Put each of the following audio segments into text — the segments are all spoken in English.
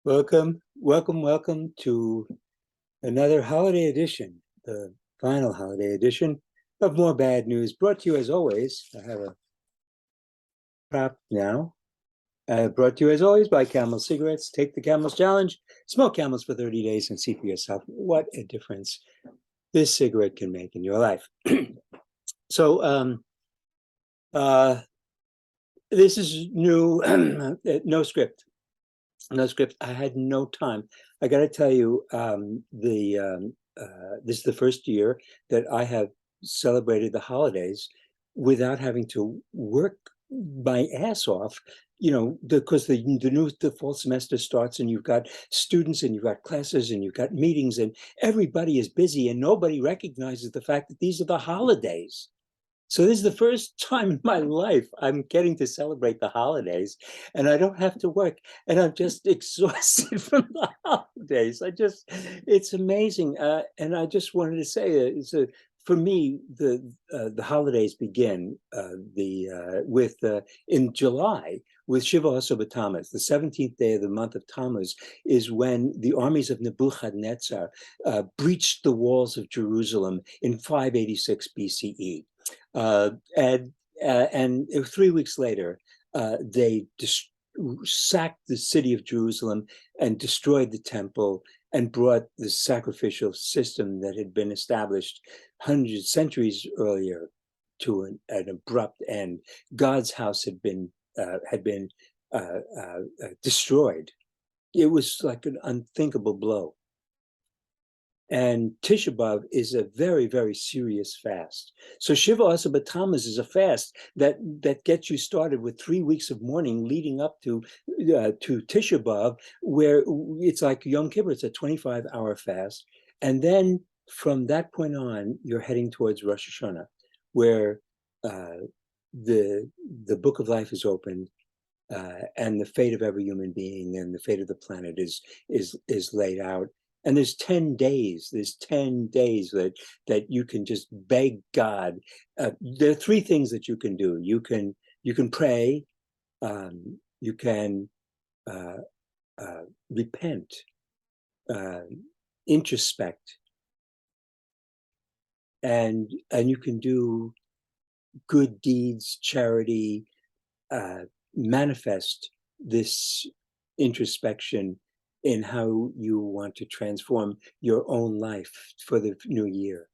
Welcome to another holiday edition, the final holiday edition of More Bad News, brought to you as always. I have a prop now. Brought to you as always by Camel Cigarettes. Take the Camel's Challenge, smoke Camels for 30 days and see for yourself what a difference this cigarette can make in your life. So this is new, no script. No script. I had no time. I got to tell you, this is the first year that I have celebrated the holidays without having to work my ass off. You know, because the fall semester starts, and you've got students, and you've got classes, and you've got meetings, and everybody is busy, and nobody recognizes the fact that these are the holidays. So this is the first time in my life I'm getting to celebrate the holidays, and I don't have to work, and I'm just exhausted from the holidays. It's amazing. And I just wanted to say, for me, the holidays begin in July with Shiva Asar Tammuz. The 17th day of the month of Tammuz is when the armies of Nebuchadnezzar breached the walls of Jerusalem in 586 BCE. And 3 weeks later, they sacked the city of Jerusalem and destroyed the temple and brought the sacrificial system that had been established hundreds, centuries earlier to an abrupt end. God's house had been destroyed. It was like an unthinkable blow. And Tisha B'Av is a very, very serious fast. So Shiva Asar B'Tammuz is a fast that gets you started with 3 weeks of mourning leading up to Tisha B'Av, where it's like Yom Kippur. It's a 25-hour fast. And then from that point on, you're heading towards Rosh Hashanah, where the book of life is opened, and the fate of every human being and the fate of the planet is laid out. And there's 10 days that you can just beg God. There are 3 things that you can do. You can pray, you can repent, introspect, and you can do good deeds, charity, manifest this introspection in how you want to transform your own life for the new year.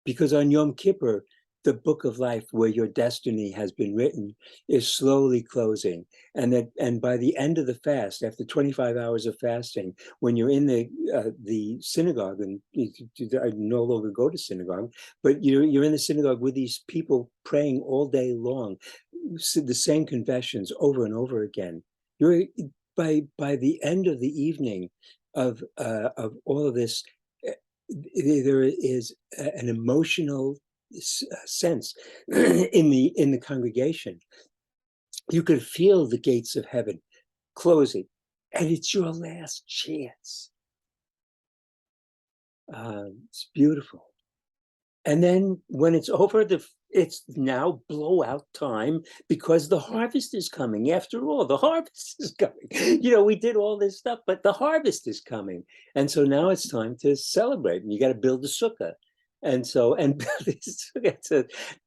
Because on Yom Kippur, the book of life where your destiny has been written is slowly closing. And by the end of the fast, after 25 hours of fasting, when you're in the synagogue, and I no longer go to synagogue, but you're in the synagogue with these people praying all day long, the same confessions over and over again. By the end of the evening of all of this, there is an emotional sense in the congregation. You could feel the gates of heaven closing, and it's your last chance. It's beautiful. And then when it's over, it's now blowout time, because the harvest is coming. After all, the harvest is coming. You know, we did all this stuff, but the harvest is coming. And so now it's time to celebrate. And you got to build a sukkah. And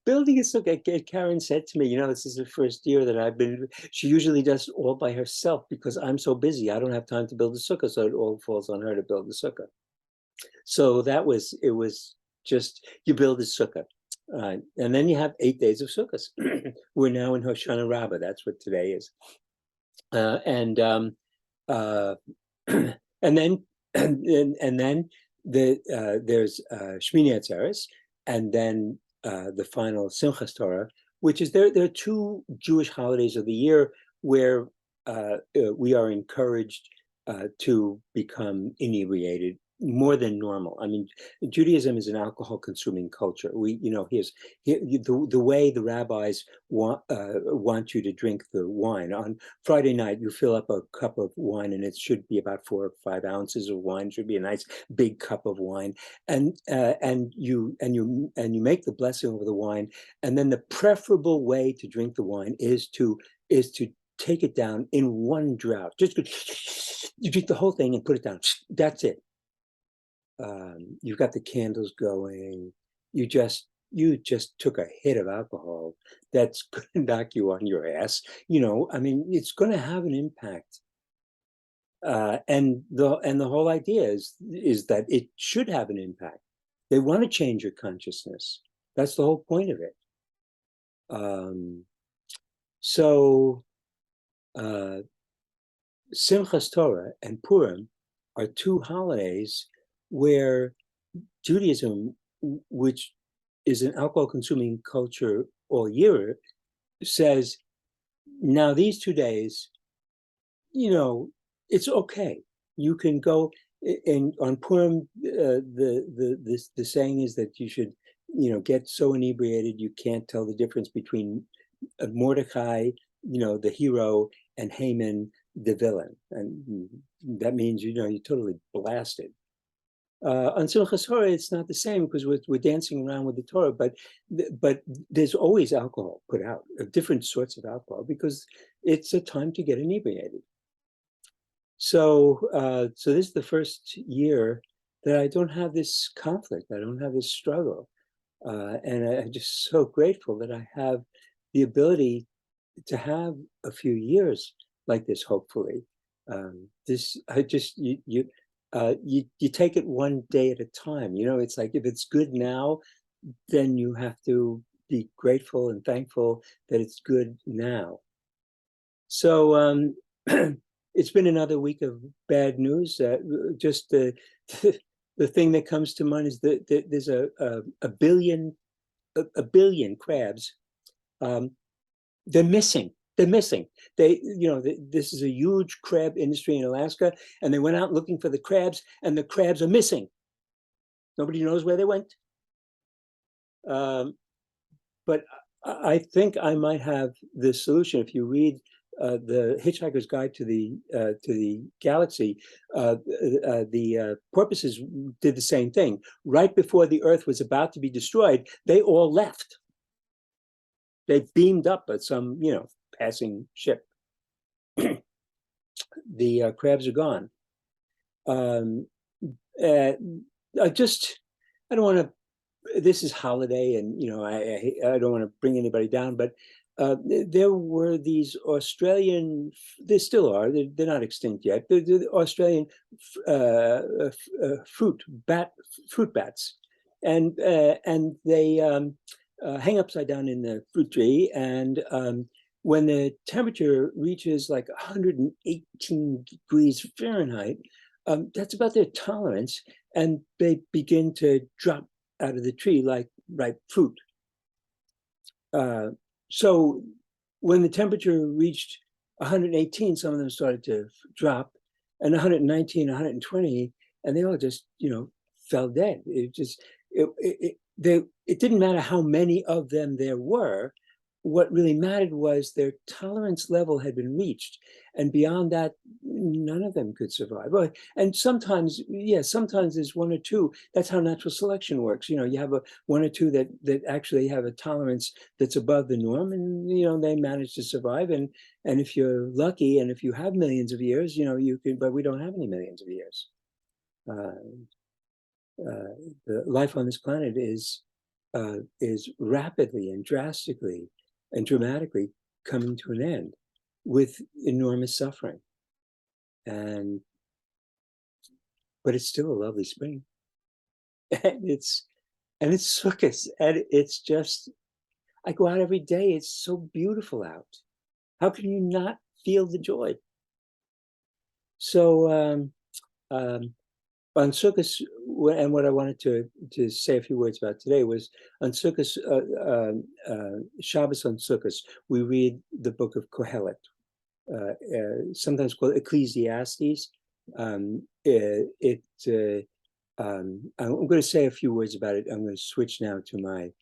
building a sukkah, Karen said to me, this is the first year that she usually does it all by herself because I'm so busy. I don't have time to build a sukkah. So it all falls on her to build the sukkah. So it was just, you build a sukkah. And then you have 8 days of Sukkot. We're now in Hoshana Rabbah. That's what today is. And then there's Shmini Atzeres, and then the final Simchat Torah, which is there are 2 Jewish holidays of the year where we are encouraged to become inebriated more than normal. I mean, Judaism is an alcohol-consuming culture. Here's the way the rabbis want you to drink the wine. On Friday night, you fill up a cup of wine, and it should be about 4 or 5 ounces of wine. It should be a nice big cup of wine, and you make the blessing over the wine. And then the preferable way to drink the wine is to take it down in one draught. Just go You drink the whole thing and put it down. That's it. You've got the candles going. You just took a hit of alcohol that's going to knock you on your ass. I mean, it's going to have an impact. And the whole idea is that it should have an impact. They want to change your consciousness. That's the whole point of it. So Simchat Torah and Purim are two holidays where Judaism, which is an alcohol-consuming culture all year, says, now these 2 days, it's okay. You can go, and on Purim, the saying is that you should, get so inebriated you can't tell the difference between Mordecai, the hero, and Haman, the villain, and that means you're totally blasted. On Simchat Torah, it's not the same because we're dancing around with the Torah, but there's always alcohol put out, different sorts of alcohol, because it's a time to get inebriated. So this is the first year that I don't have this conflict. I don't have this struggle, and I'm just so grateful that I have the ability to have a few years like this. Hopefully, you take it one day at a time. It's like, if it's good now, then you have to be grateful and thankful that it's good now. So it's been another week of bad news. Just the thing that comes to mind is that there's a billion crabs. They're missing. This is a huge crab industry in Alaska, and they went out looking for the crabs, and the crabs are missing. Nobody knows where they went. But I think I might have the solution. If you read the Hitchhiker's Guide to the Galaxy, the porpoises did the same thing. Right before the Earth was about to be destroyed, they all left. They beamed up at some, passing ship. The crabs are gone. I don't want to. This is holiday, and I don't want to bring anybody down, but there were these Australian. There still are. They're not extinct yet. The Australian fruit bats, and they hang upside down in the fruit tree, and when the temperature reaches like 118 degrees Fahrenheit, that's about their tolerance, and they begin to drop out of the tree like ripe fruit. So when the temperature reached 118, some of them started to drop, and 119, 120, and they all just, fell dead. It didn't matter how many of them there were. What really mattered was their tolerance level had been reached, and beyond that, none of them could survive. And sometimes there's one or two. That's how natural selection works. You have one or two that actually have a tolerance that's above the norm, and they manage to survive. And if you're lucky, and if you have millions of years, you can. But we don't have any millions of years. The life on this planet is rapidly and drastically and dramatically coming to an end with enormous suffering. But it's still a lovely spring. And it's Sukkot, and it's just, I go out every day. It's so beautiful out. How can you not feel the joy? So on Sukkot, and what I wanted to say a few words about today was on Sukkot, Shabbos on Sukkot, we read the book of Qohelet, sometimes called Ecclesiastes. I'm going to say a few words about it. I'm going to switch now to my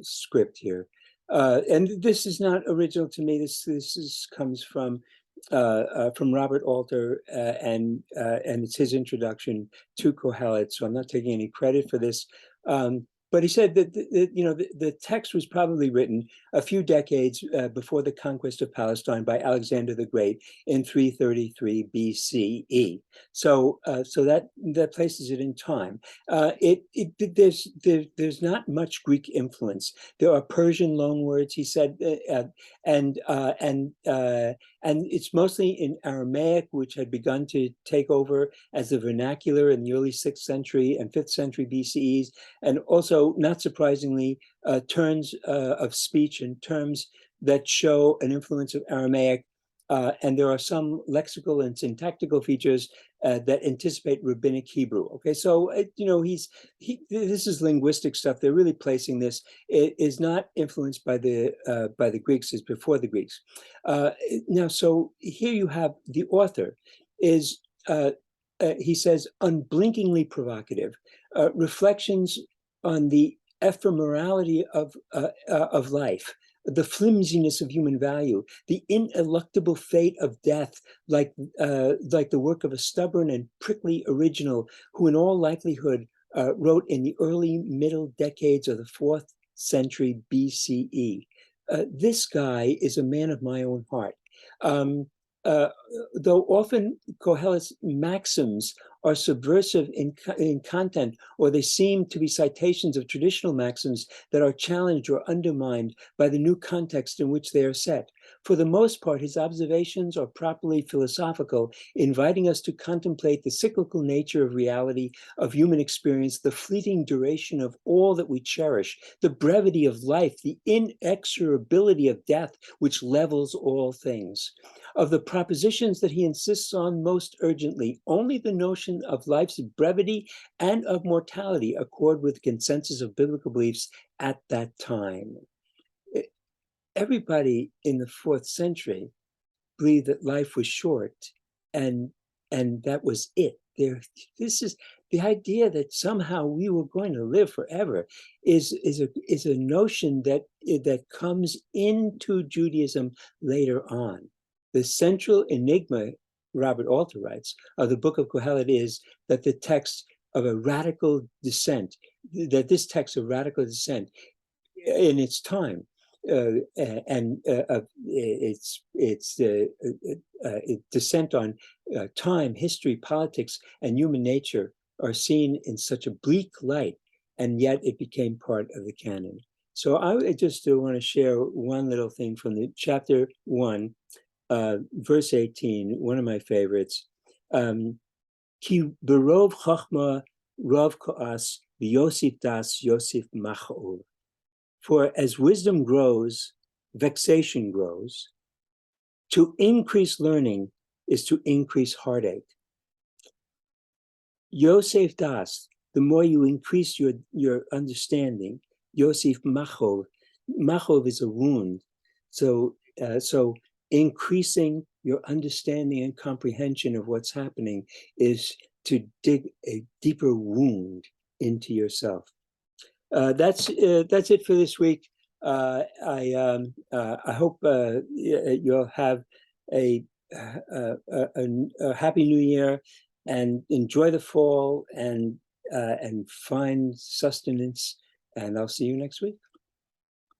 script here. And this is not original to me. This comes from Robert Alter, and it's his introduction to Qohelet. So I'm not taking any credit for this. But But he said that the text was probably written a few decades before the conquest of Palestine by Alexander the Great in 333 BCE. So that places it in time. There's not much Greek influence. There are Persian loanwords, he said, and it's mostly in Aramaic, which had begun to take over as the vernacular in the early 6th century and 5th century BCEs, and also, not surprisingly, turns of speech and terms that show an influence of Aramaic. And there are some lexical and syntactical features that anticipate Rabbinic Hebrew. Okay, so this is linguistic stuff. They're really placing this. It is not influenced by the Greeks. It's before the Greeks. Now, so here you have the author is he says unblinkingly provocative reflections on the ephemerality of life, the flimsiness of human value, the ineluctable fate of death, like the work of a stubborn and prickly original who in all likelihood wrote in the early middle decades of the 4th century BCE. This guy is a man of my own heart. Though often Qohelet's maxims are subversive in content, or they seem to be citations of traditional maxims that are challenged or undermined by the new context in which they are set. For the most part, his observations are properly philosophical, inviting us to contemplate the cyclical nature of reality, of human experience, the fleeting duration of all that we cherish, the brevity of life, the inexorability of death, which levels all things. Of the propositions that he insists on most urgently, only the notion of life's brevity and of mortality accord with the consensus of biblical beliefs at that time. Everybody in the 4th century believed that life was short, and that was it. This is the idea that somehow we were going to live forever is a notion that comes into Judaism later on. The central enigma, Robert Alter writes, of the book of Qohelet is that the text of a radical descent, that this text of radical descent in its time, its descent on time, history, politics, and human nature are seen in such a bleak light, and yet it became part of the canon. So I just want to share one little thing from the chapter 1, verse 18, one of my favorites. Ki berov chachma rov koas v'yosif das yosif machol. For as wisdom grows, vexation grows. To increase learning is to increase heartache. Yosef das, the more you increase your understanding, Yosef machov. Machov is a wound. So increasing your understanding and comprehension of what's happening is to dig a deeper wound into yourself. That's it for this week. I hope you'll have a happy New Year and enjoy the fall and find sustenance. And I'll see you next week.